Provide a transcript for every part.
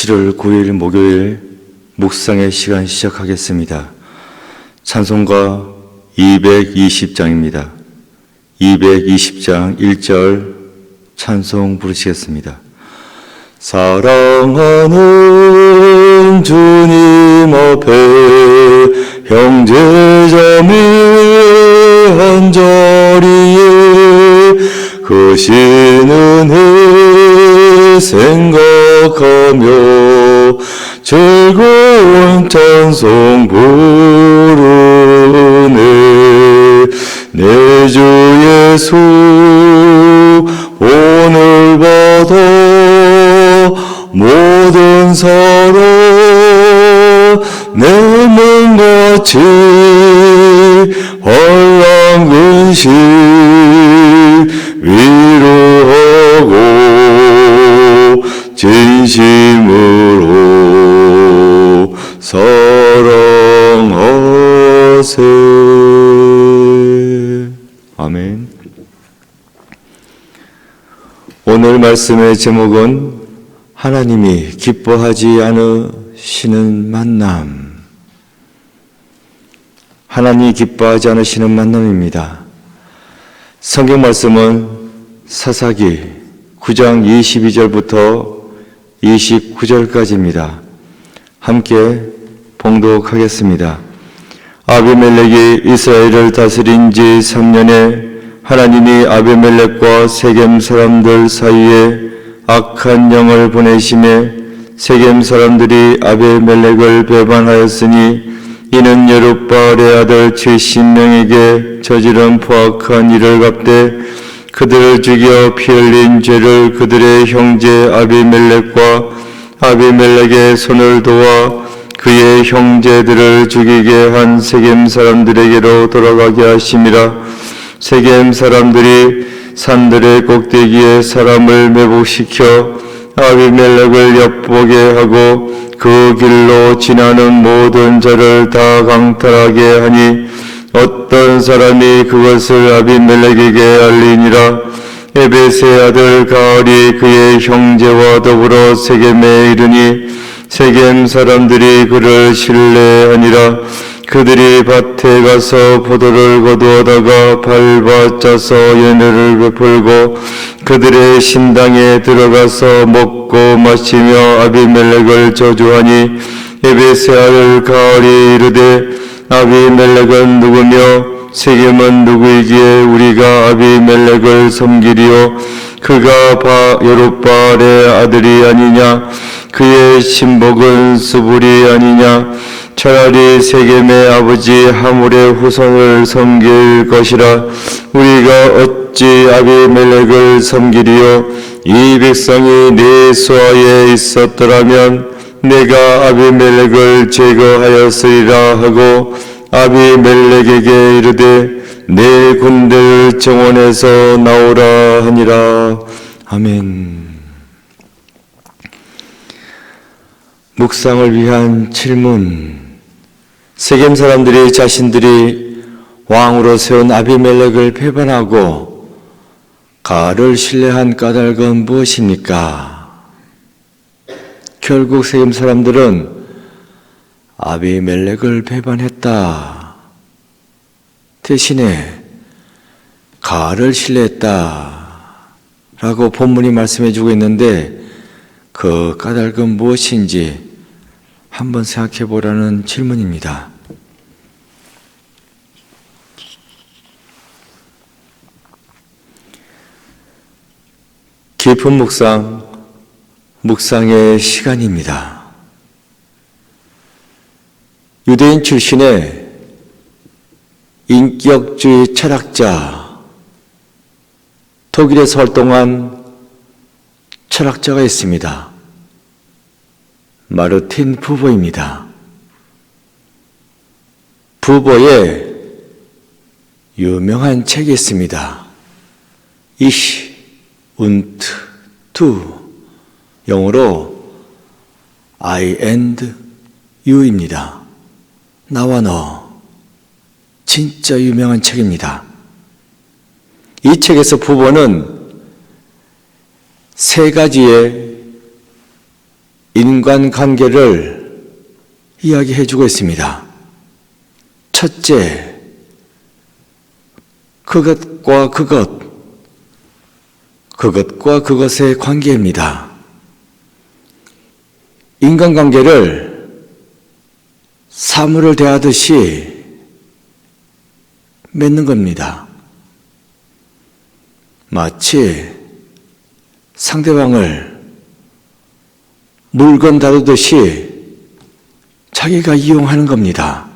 7월 9일 목요일 묵상의 시간 시작하겠습니다. 찬송가 220장입니다. 220장 1절 찬송 부르시겠습니다. 사랑하는 주님 앞에 형제자매 한자리에 그 신은혜 생각하며 즐거운 찬송 부르네. 내 주 예수 오늘 받아 모든 사랑 내 몸같이 환난 근심 위로하고 진심으로 사랑하세. 아멘. 오늘 말씀의 제목은 하나님이 기뻐하지 않으시는 만남. 하나님이 기뻐하지 않으시는 만남입니다. 성경 말씀은 사사기 9장 22절부터 29절까지입니다. 함께 봉독하겠습니다. 아비멜렉이 이스라엘을 다스린 지 3년에 하나님이 아비멜렉과 세겜 사람들 사이에 악한 영을 보내심에 세겜 사람들이 아비멜렉을 배반하였으니 이는 여룻바알의 아들 70명에게 저지른 포악한 일을 갚되 그들을 죽여 피 흘린 죄를 그들의 형제 아비멜렉과 아비멜렉의 손을 도와 그의 형제들을 죽이게 한 세겜 사람들에게로 돌아가게 하심이라. 세겜 사람들이 산들의 꼭대기에 사람을 매복시켜 아비멜렉을 엿보게 하고 그 길로 지나는 모든 자를 다 강탈하게 하니 어떤 사람이 그것을 아비멜렉에게 알리니라. 에벳의 아들 가알이 그의 형제와 더불어 세겜에 이르니 세겜 사람들이 그를 신뢰하니라. 그들이 밭에 가서 포도를 거두어다가 밟아 짜서 연회를 베풀고 그들의 신당에 들어가서 먹고 마시며 아비멜렉을 저주하니 에벳의 아들 가알이 이르되 아비멜렉은 누구며 세겜은 누구이기에 우리가 아비멜렉을 섬기리요. 그가 여룻바알의 아들이 아니냐. 그의 신복은 스불이 아니냐. 차라리 세겜의 아버지 하물의 후손을 섬길 것이라. 우리가 어찌 아비멜렉을 섬기리요. 이 백성이 내 수하에 있었더라면 내가 아비멜렉을 제거하였으리라 하고 아비멜렉에게 이르되 내 군대를 정원에서 나오라 하니라. 아멘. 묵상을 위한 질문. 세겜 사람들이 자신들이 왕으로 세운 아비멜렉을 배반하고 가알을 신뢰한 까닭은 무엇입니까? 결국 세겜 사람들은 아비멜렉을 배반했다. 대신에 가알을 신뢰했다. 라고 본문이 말씀해 주고 있는데 그 까닭은 무엇인지 한번 생각해 보라는 질문입니다. 깊은 묵상의 시간입니다. 유대인 출신의 인격주의 철학자, 독일에서 활동한 철학자가 있습니다. 마르틴 부버입니다. 부버의 유명한 책이 있습니다. Ich und du, 영어로 I and you입니다. 나와 너. 진짜 유명한 책입니다. 이 책에서 부버는 세 가지의 인간관계를 이야기해 주고 있습니다. 첫째, 그것과 그것의 관계입니다. 인간관계를 사물을 대하듯이 맺는 겁니다. 마치 상대방을 물건 다루듯이 자기가 이용하는 겁니다.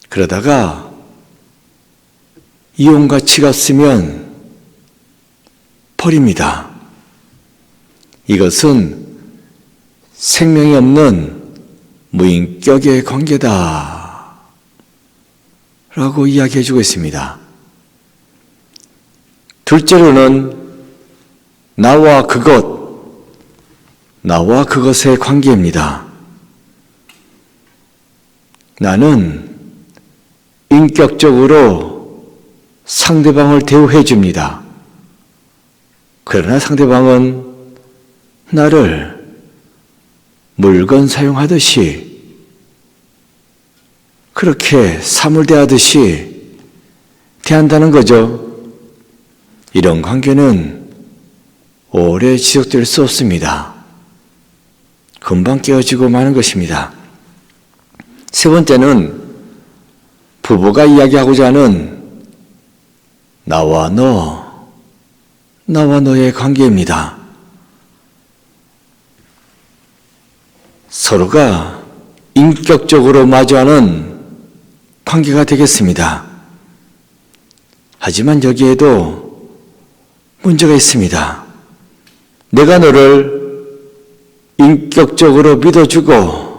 그러다가 이용 가치가 없으면 버립니다. 이것은 생명이 없는 무인격의 관계다 라고 이야기해 주고 있습니다. 둘째로는 나와 그것의 관계입니다. 나는 인격적으로 상대방을 대우해 줍니다. 그러나 상대방은 나를 물건 사용하듯이 그렇게 사물 대하듯이 대한다는 거죠. 이런 관계는 오래 지속될 수 없습니다. 금방 깨어지고 마는 것입니다. 세 번째는 부부가 이야기하고자 하는 나와 너의 관계입니다. 서로가 인격적으로 마주하는 관계가 되겠습니다. 하지만 여기에도 문제가 있습니다. 내가 너를 인격적으로 믿어주고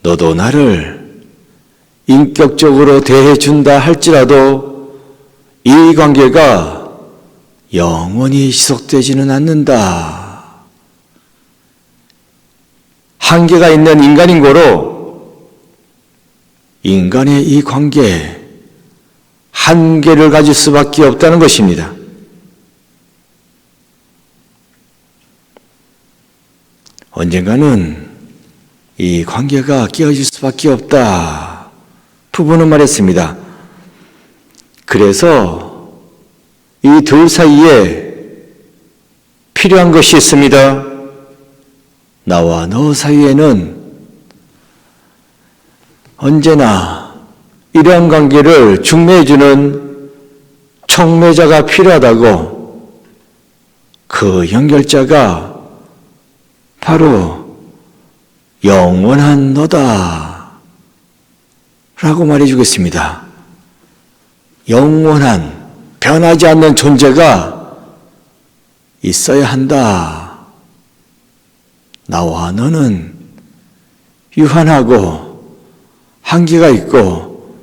너도 나를 인격적으로 대해준다 할지라도 이 관계가 영원히 지속되지는 않는다. 한계가 있는 인간인 고로 인간의 이 관계 한계를 가질 수밖에 없다는 것입니다. 언젠가는 이 관계가 깨어질 수밖에 없다. 부부는 말했습니다. 그래서 이 둘 사이에 필요한 것이 있습니다. 나와 너 사이에는 언제나 이러한 관계를 중매해주는 촉매자가 필요하다고, 그 연결자가 바로 영원한 너다 라고 말해주겠습니다. 영원한, 변하지 않는 존재가 있어야 한다. 나와 너는 유한하고 한계가 있고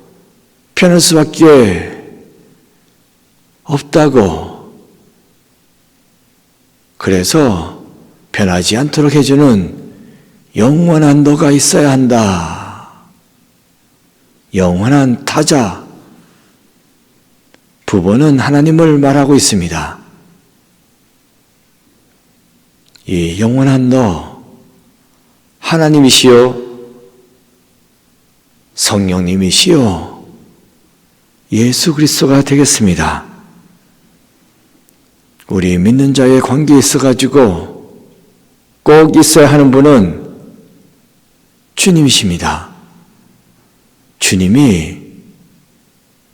변할 수밖에 없다고. 그래서 변하지 않도록 해주는 영원한 너가 있어야 한다. 영원한 타자. 부부는 하나님을 말하고 있습니다. 이 영원한 너, 하나님이시요, 성령님이시요, 예수 그리스도가 되겠습니다. 우리 믿는 자의 관계에 있어가지고 꼭 있어야 하는 분은 주님이십니다. 주님이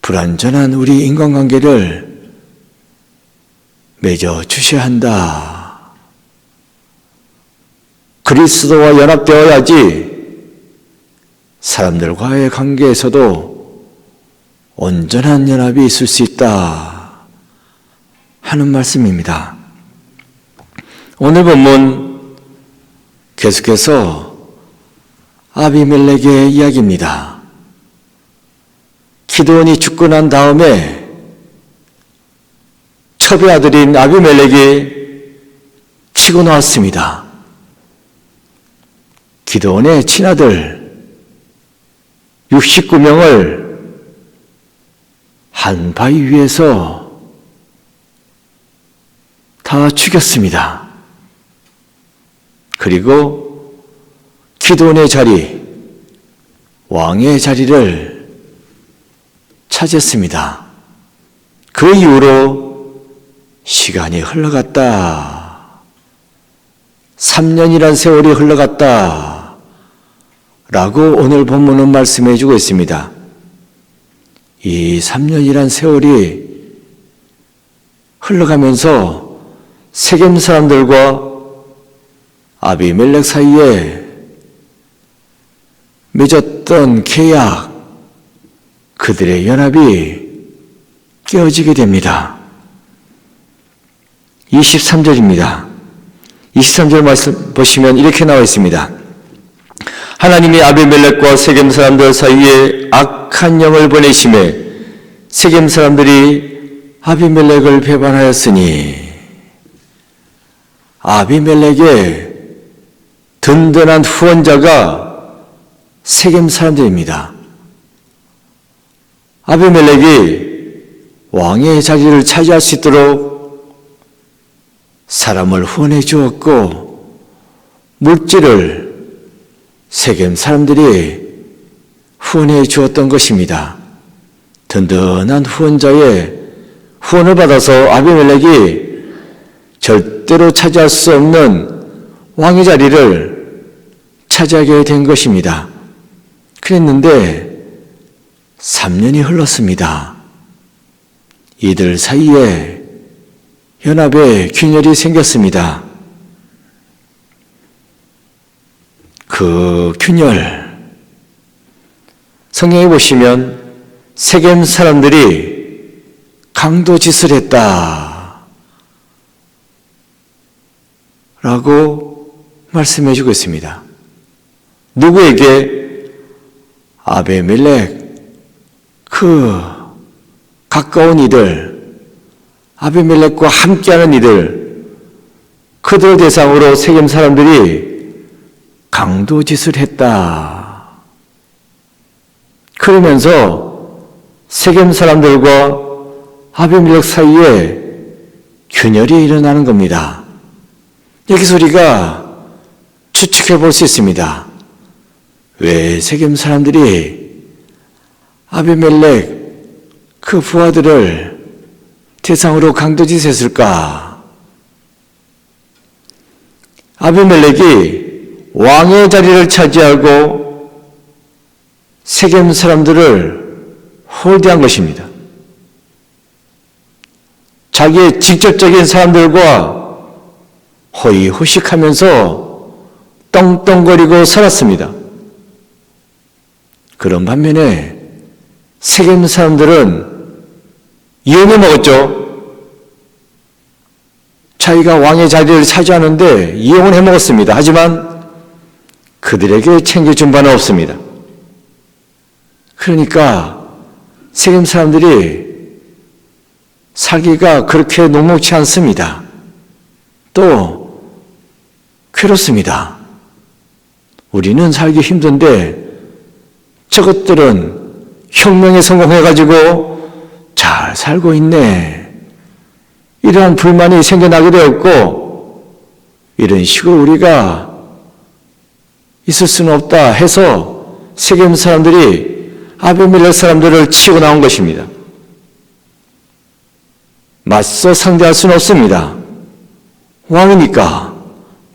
불완전한 우리 인간관계를 맺어 주셔야 한다. 그리스도와 연합되어야지 사람들과의 관계에서도 온전한 연합이 있을 수 있다 하는 말씀입니다. 오늘 본문 계속해서 아비멜렉의 이야기입니다. 기드온이 죽고 난 다음에 첩의 아들인 아비멜렉이 치고 나왔습니다. 기드온의 친아들 69명을 한 바위 위에서 다 죽였습니다. 그리고 기드온의 자리, 왕의 자리를 차지했습니다. 그 이후로 시간이 흘러갔다. 3년이란 세월이 흘러갔다. 라고 오늘 본문은 말씀해 주고 있습니다. 이 3년이란 세월이 흘러가면서 세겜 사람들과 아비멜렉 사이에 맺었던 계약, 그들의 연합이 깨어지게 됩니다. 23절입니다. 23절 말씀 보시면 이렇게 나와 있습니다. 하나님이 아비멜렉과 세겜 사람들 사이에 악한 영을 보내심에 세겜 사람들이 아비멜렉을 배반하였으니, 아비멜렉의 든든한 후원자가 세겜 사람들입니다. 아비멜렉이 왕의 자리를 차지할 수 있도록 사람을 후원해 주었고, 물질을 세겜 사람들이 후원해 주었던 것입니다. 든든한 후원자의 후원을 받아서 아비멜렉이 절대로 차지할 수 없는 왕의 자리를 차지하게 된 것입니다. 그랬는데 3년이 흘렀습니다. 이들 사이에 연합의 균열이 생겼습니다. 그 균열, 성경에 보시면 세겜 사람들이 강도짓을 했다 라고 말씀해 주고 있습니다. 누구에게? 아비멜렉, 그 가까운 이들, 아비멜렉과 함께하는 이들, 그들 대상으로 세겜 사람들이 강도짓을 했다. 그러면서 세겜 사람들과 아비멜렉 사이에 균열이 일어나는 겁니다. 여기서 우리가 추측해 볼 수 있습니다. 왜 세겜 사람들이 아비멜렉 그 부하들을 대상으로 강도짓했을까? 아비멜렉이 왕의 자리를 차지하고 세겜 사람들을 홀대한 것입니다. 자기의 직접적인 사람들과 호의호식하면서 떵떵거리고 살았습니다. 그런 반면에 세겜 사람들은 이용해 먹었죠. 자기가 왕의 자리를 차지하는데 이용을 해 먹었습니다. 하지만 그들에게 챙겨준 바는 없습니다. 그러니까 세겜 사람들이 살기가 그렇게 녹록지 않습니다. 또 괴롭습니다. 우리는 살기 힘든데 저것들은 혁명에 성공해가지고 잘 살고 있네. 이러한 불만이 생겨나게 되었고, 이런 식으로 우리가 있을 수는 없다 해서 세겜 사람들이 아비멜렉 사람들을 치고 나온 것입니다. 맞서 상대할 수는 없습니다. 왕이니까,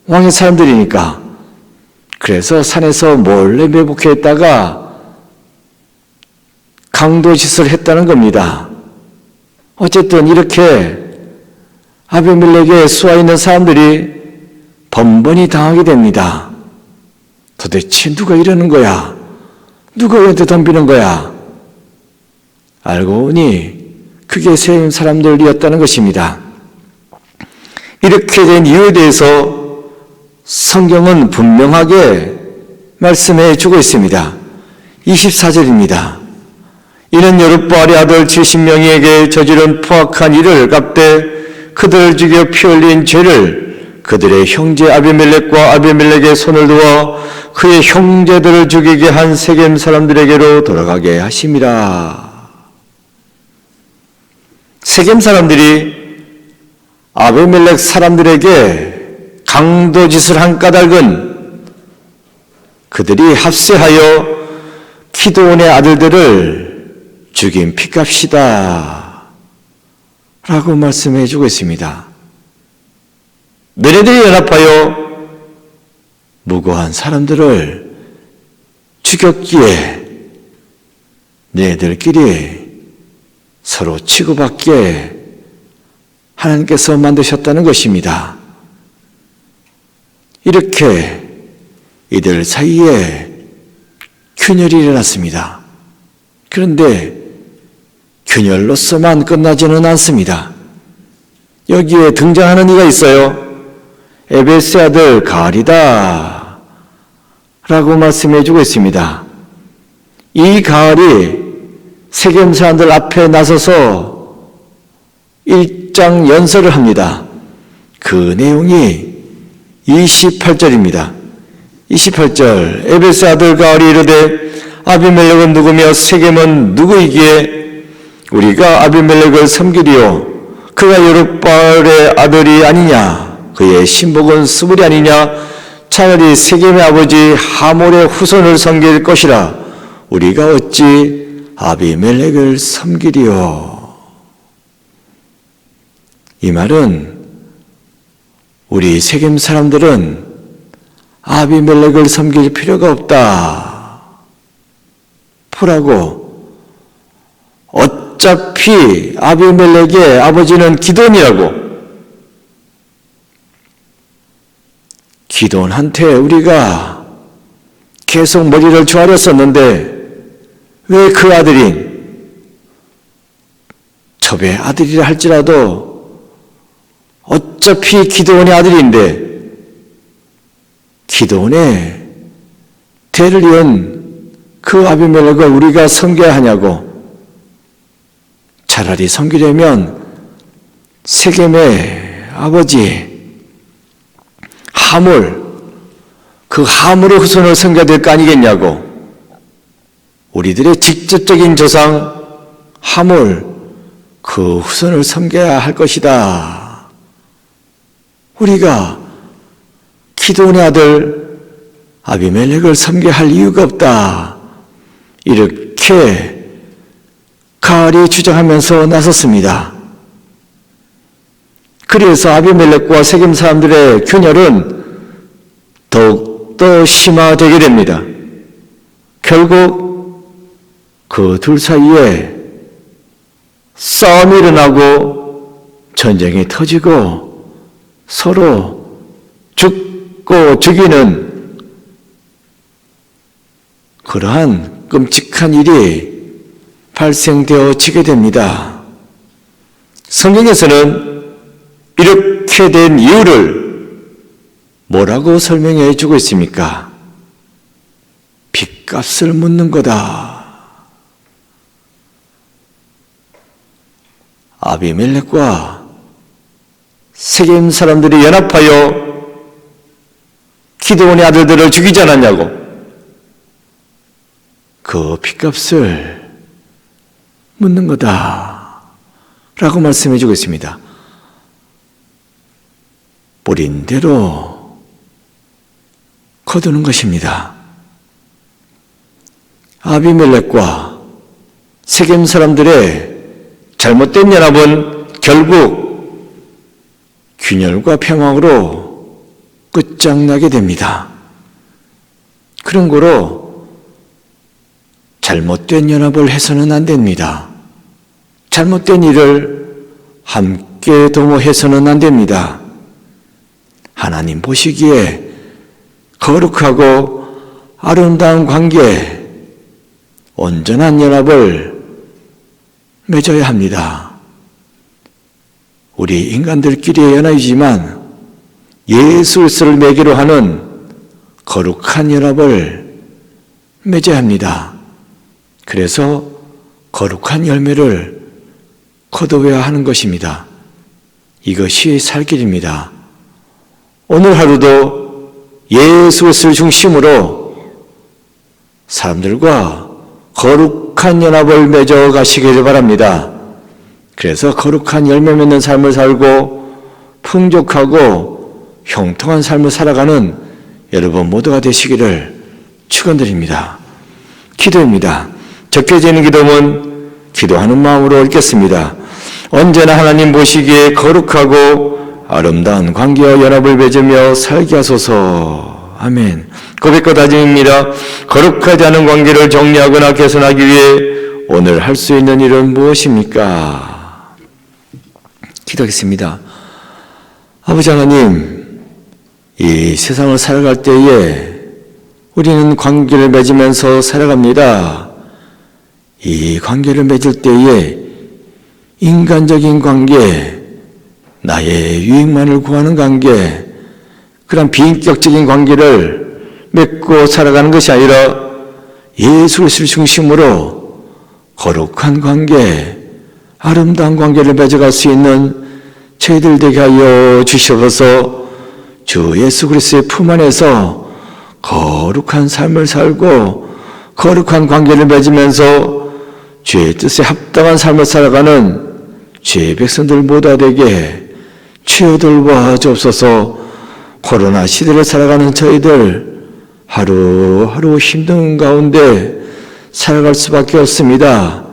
왕의 사람들이니까. 그래서 산에서 몰래 매복했다가 강도짓을 했다는 겁니다. 어쨌든 이렇게 아비멜렉에 쏘아 있는 사람들이 번번이 당하게 됩니다. 도대체 누가 이러는 거야? 누가 우리한테 덤비는 거야? 알고 보니 그게 세겜 사람들이었다는 것입니다. 이렇게 된 이유에 대해서 성경은 분명하게 말씀해 주고 있습니다. 24절입니다. 이는 여룹바알의 아들 70명에게 저지른 포악한 일을 갚되 그들을 죽여 피 흘린 죄를 그들의 형제 아비멜렉과 아비멜렉의 손을 두어 그의 형제들을 죽이게 한 세겜 사람들에게로 돌아가게 하심이라. 세겜 사람들이 아비멜렉 사람들에게 강도짓을 한 까닭은 그들이 합세하여 기드온의 아들들을 죽인 핏값이다 라고 말씀해 주고 있습니다. 너희들이 연합하여 무고한 사람들을 죽였기에 너희들끼리 서로 치고받게 하나님께서 만드셨다는 것입니다. 이렇게 이들 사이에 균열이 일어났습니다. 그런데 균열로서만 끝나지는 않습니다. 여기에 등장하는 이가 있어요. 에베스의 아들 가알이다 라고 말씀해 주고 있습니다. 이 가알이 세겜 사람들 앞에 나서서 일장 연설을 합니다. 그 내용이 28절입니다. 28절 에베스 아들 가알이 이르되 아비멜렉은 누구며 세겜은 누구이기에 우리가 아비멜렉을 섬기리요 그가 여룹바알의 아들이 아니냐 그의 신복은 스물이 아니냐 차라리 세겜의 아버지 하몰의 후손을 섬길 것이라 우리가 어찌 아비멜렉을 섬기리요. 이 말은 우리 세겜 사람들은 아비멜렉을 섬길 필요가 없다. 보라고. 어차피 아비멜렉의 아버지는 기드온이라고. 기드온한테 우리가 계속 머리를 조아렸었는데 왜 그 아들인 첩의 아들이라 할지라도 어차피 기드온의 아들인데 기드온의 대를 이은 그 아비멜렉을 우리가 섬겨야 하냐고. 차라리 섬기려면 세겜의 아버지 하몰, 그 하몰의 후손을 섬겨야 될 거 아니겠냐고. 우리들의 직접적인 조상 하몰, 그 후손을 섬겨야 할 것이다. 우리가 기드온의 아들 아비멜렉을 섬겨야 할 이유가 없다. 이렇게 가알이 주장하면서 나섰습니다. 그래서 아비멜렉과 세겜 사람들의 균열은 더욱더 심화되게 됩니다. 결국 그 둘 사이에 싸움이 일어나고 전쟁이 터지고 서로 죽고 죽이는 그러한 끔찍한 일이 발생되어지게 됩니다. 성경에서는 이렇게 된 이유를 뭐라고 설명해 주고 있습니까? 핏값을 묻는 거다. 아비멜렉과 세겜 사람들이 연합하여 기드온의 아들들을 죽이지 않았냐고. 그 핏값을 묻는 거다 라고 말씀해 주고 있습니다. 뿌린 대로 거두는 것입니다. 아비멜렉과 세겜 사람들의 잘못된 연합은 결국 균열과 평화로 끝장나게 됩니다. 그런 거로 잘못된 연합을 해서는 안 됩니다. 잘못된 일을 함께 도모해서는 안 됩니다. 하나님 보시기에 거룩하고 아름다운 관계, 온전한 연합을 맺어야 합니다. 우리 인간들끼리의 연합이지만 예수 그리스도를 매개로 하는 거룩한 연합을 맺어야 합니다. 그래서 거룩한 열매를 거둬야 하는 것입니다. 이것이 살 길입니다. 오늘 하루도 예수 그리스도를 중심으로 사람들과 거룩한 연합을 맺어 가시기를 바랍니다. 그래서 거룩한 열매 맺는 삶을 살고 풍족하고 형통한 삶을 살아가는 여러분 모두가 되시기를 축원드립니다. 기도입니다. 적혀지는 기도문 기도하는 마음으로 읽겠습니다. 언제나 하나님 보시기에 거룩하고 아름다운 관계와 연합을 맺으며 살게 하소서. 아멘. 고백과 다짐입니다. 거룩하지 않은 관계를 정리하거나 개선하기 위해 오늘 할 수 있는 일은 무엇입니까? 기도하겠습니다. 아버지 하나님, 이 세상을 살아갈 때에 우리는 관계를 맺으면서 살아갑니다. 이 관계를 맺을 때에 인간적인 관계, 나의 유익만을 구하는 관계, 그런 비인격적인 관계를 맺고 살아가는 것이 아니라 예수 그리스도를 중심으로 거룩한 관계, 아름다운 관계를 맺어갈 수 있는 저희들 되게 하여 주시옵소서. 주 예수 그리스도의 품 안에서 거룩한 삶을 살고 거룩한 관계를 맺으면서 주의 뜻에 합당한 삶을 살아가는 주의 백성들 모두 되게 치유들과 주옵소서. 코로나 시대를 살아가는 저희들 하루하루 힘든 가운데 살아갈 수밖에 없습니다.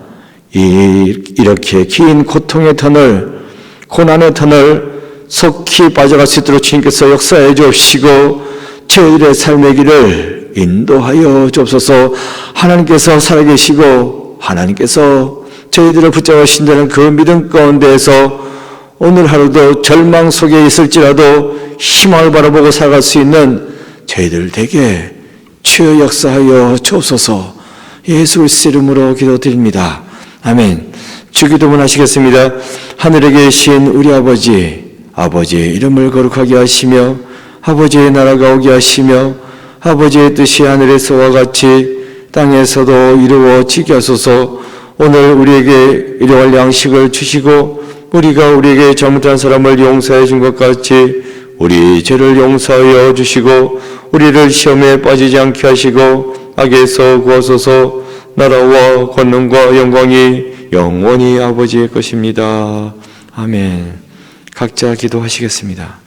이렇게 긴 고통의 터널, 고난의 터널 속히 빠져갈 수 있도록 주님께서 역사해 주옵시고 저희들의 삶의 길을 인도하여 주옵소서. 하나님께서 살아계시고 하나님께서 저희들을 붙잡으신다는 그 믿음 가운데에서 오늘 하루도 절망 속에 있을지라도 희망을 바라보고 살아갈 수 있는 저희들 되게 주여 역사하여 주옵소서. 예수 그리스도 이름으로 기도드립니다. 아멘. 주기도문 하시겠습니다. 하늘에 계신 우리 아버지, 아버지의 이름을 거룩하게 하시며 아버지의 나라가 오게 하시며 아버지의 뜻이 하늘에서와 같이 땅에서도 이루어지게 하소서. 오늘 우리에게 일용할 양식을 주시고 우리가 우리에게 잘못한 사람을 용서해 준 것 같이 우리 죄를 용서하여 주시고 우리를 시험에 빠지지 않게 하시고 악에서 구하소서. 나라와 권능과 영광이 영원히 아버지의 것입니다. 아멘. 각자 기도하시겠습니다.